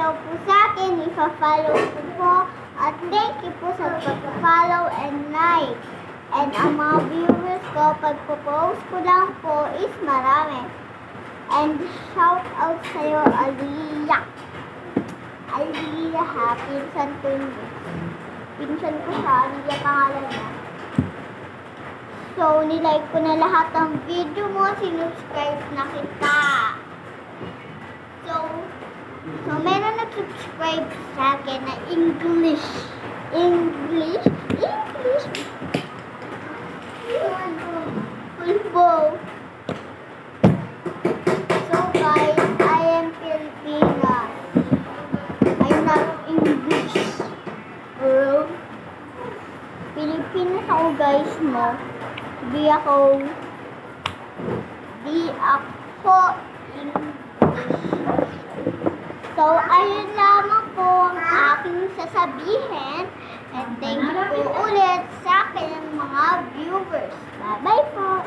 daw po sa akin, ipa-follow ko po. At thank you po sa pag-follow and like. And ang mga viewers ko, pag-post ko lang po is marami. And shout out sa'yo, Aliyah. Aliyah ha, pinsan ko yun. Pinsan ko siya, Aliyah pangalan niya. So, nilike ko na lahat ng video mo, sinubscribe na kita. So meron nag-subscribe sa akin na English. Fulbo. So guys, I am Filipina. I'm not English. Bro. Pilipinas ako guys mo. Di ako English. So, ayun lamang po ang aking sasabihin. And thank you po ulit sa aking mga viewers. Bye-bye po.